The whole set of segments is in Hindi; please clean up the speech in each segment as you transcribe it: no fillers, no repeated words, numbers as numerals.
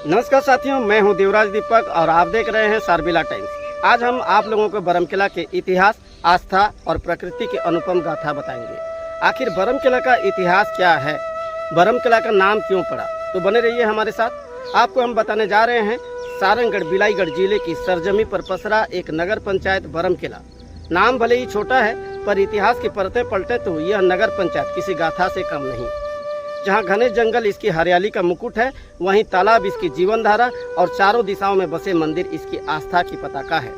नमस्कार साथियों, मैं हूं देवराज दीपक और आप देख रहे हैं सारबीला टाइम्स। आज हम आप लोगों को बरमकेला के इतिहास, आस्था और प्रकृति की अनुपम गाथा बताएंगे। आखिर बरमकेला का इतिहास क्या है, बरमकेला का नाम क्यों पड़ा, तो बने रहिए हमारे साथ। आपको हम बताने जा रहे हैं सारंगढ़ बिलाईगढ़ जिले की सरजमी पर पसरा एक नगर पंचायत बरमकेला। नाम भले ही छोटा है, पर इतिहास के पलटे पलटे तो यह नगर पंचायत किसी गाथा से कम नहीं। जहां घने जंगल इसकी हरियाली का मुकुट है, वहीं तालाब इसकी जीवन धारा और चारों दिशाओं में बसे मंदिर इसकी आस्था की पताका है।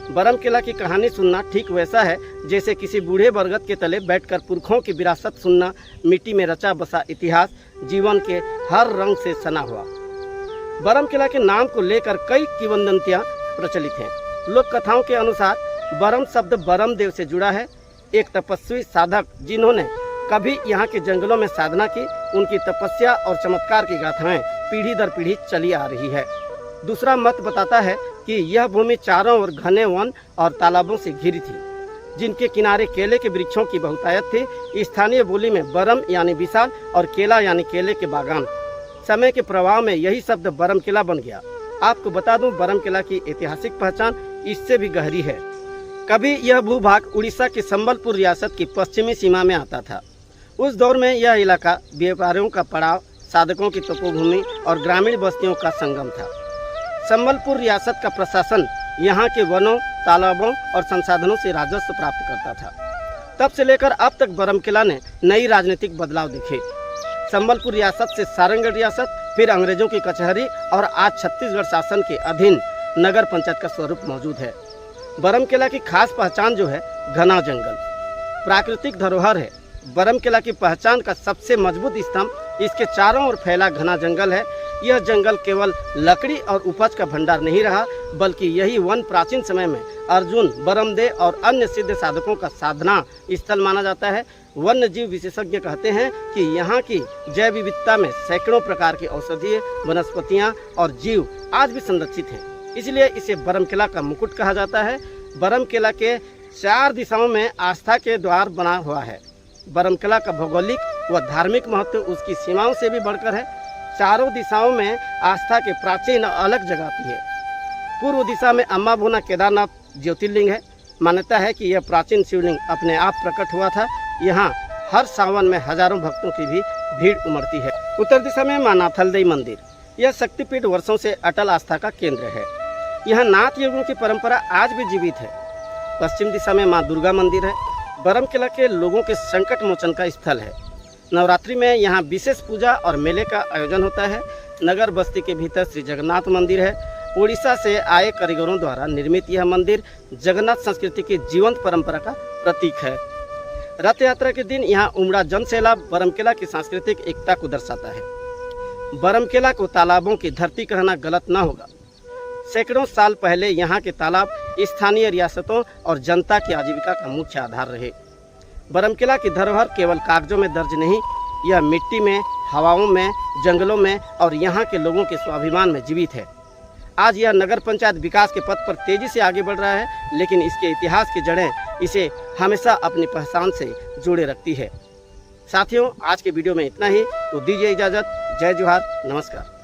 बरमकेला की कहानी सुनना ठीक वैसा है जैसे किसी बूढ़े बरगद के तले बैठकर पुरखों की विरासत सुनना। मिट्टी में रचा बसा इतिहास जीवन के हर रंग से सना हुआ। बरमकेला के नाम को लेकर कई किंवदंतियां प्रचलित हैं। लोक कथाओं के अनुसार बरम शब्द बरम देव से जुड़ा है, एक तपस्वी साधक जिन्होंने कभी यहाँ के जंगलों में साधना की। उनकी तपस्या और चमत्कार की गाथाएं पीढ़ी दर पीढ़ी चली आ रही है। दूसरा मत बताता है कि यह भूमि चारों ओर घने वन और तालाबों से घिरी थी, जिनके किनारे केले के वृक्षों की बहुतायत थी। स्थानीय बोली में बरम यानी विशाल और केला यानी केले के बागान। समय के प्रभाव में यही शब्द बरमकेला बन गया। आपको बता दूं, बरमकेला की ऐतिहासिक पहचान इससे भी गहरी है। कभी यह भूभाग उड़ीसा के संबलपुर रियासत की पश्चिमी सीमा में आता था। उस दौर में यह इलाका व्यापारियों का पड़ाव, साधकों की तपोभूमि और ग्रामीण बस्तियों का संगम था। संबलपुर रियासत का प्रशासन यहाँ के वनों, तालाबों और संसाधनों से राजस्व प्राप्त करता था। तब से लेकर अब तक बरमकेला ने नई राजनीतिक बदलाव देखे। संबलपुर रियासत से सारंगढ़ रियासत, फिर अंग्रेजों की कचहरी और आज छत्तीसगढ़ शासन के अधीन नगर पंचायत का स्वरूप मौजूद है। बरमकेला की खास पहचान जो है, घना जंगल प्राकृतिक धरोहर है। बरमकेला की पहचान का सबसे मजबूत स्तंभ इसके चारों ओर फैला घना जंगल है। यह जंगल केवल लकड़ी और उपज का भंडार नहीं रहा, बल्कि यही वन प्राचीन समय में अर्जुन, बरमदेव और अन्य सिद्ध साधकों का साधना स्थल माना जाता है। वन्य जीव विशेषज्ञ कहते हैं कि यहाँ की जैव विविधता में सैकड़ों प्रकार की औषधीय वनस्पतियाँ और जीव आज भी संरक्षित हैं। इसलिए इसे बरमकेला का मुकुट कहा जाता है। बरमकेला के 4 दिशाओं में आस्था के द्वार बना हुआ है। बरमकेला का भौगोलिक व धार्मिक महत्व उसकी सीमाओं से भी बढ़कर है। चारों दिशाओं में आस्था के प्राचीन अलग जगाती है। पूर्व दिशा में अम्मा भूना केदारनाथ ज्योतिर्लिंग है। मान्यता है कि यह प्राचीन शिवलिंग अपने आप प्रकट हुआ था। यहाँ हर सावन में हजारों भक्तों की भी भीड़ उमड़ती है। उत्तर दिशा में मां नाथलदेई मंदिर, यह शक्तिपीठ वर्षों से अटल आस्था का केंद्र है। यहाँ नाथ योगियों की परंपरा आज भी जीवित है। पश्चिम दिशा में मां दुर्गा मंदिर है। बरमकेला के लोगों के संकट मोचन का स्थल है। नवरात्रि में यहाँ विशेष पूजा और मेले का आयोजन होता है। नगर बस्ती के भीतर श्री जगन्नाथ मंदिर है। उड़ीसा से आए कारीगरों द्वारा निर्मित यह मंदिर जगन्नाथ संस्कृति की जीवंत परंपरा का प्रतीक है। रथ यात्रा के दिन यहाँ उमड़ा जन सैलाब बरमकेला की सांस्कृतिक एकता को दर्शाता है। बरमकेला को तालाबों की धरती कहना गलत न होगा। सैकड़ों साल पहले यहाँ के तालाब स्थानीय रियासतों और जनता की आजीविका का मुख्य आधार रहे। बरमकेला की धरोहर केवल कागजों में दर्ज नहीं, यह मिट्टी में, हवाओं में, जंगलों में और यहाँ के लोगों के स्वाभिमान में जीवित है। आज यह नगर पंचायत विकास के पथ पर तेजी से आगे बढ़ रहा है, लेकिन इसके इतिहास की जड़ें इसे हमेशा अपनी पहचान से जोड़े रखती है। साथियों, आज के वीडियो में इतना ही। तो दीजिए इजाज़त। जय जोहार, नमस्कार।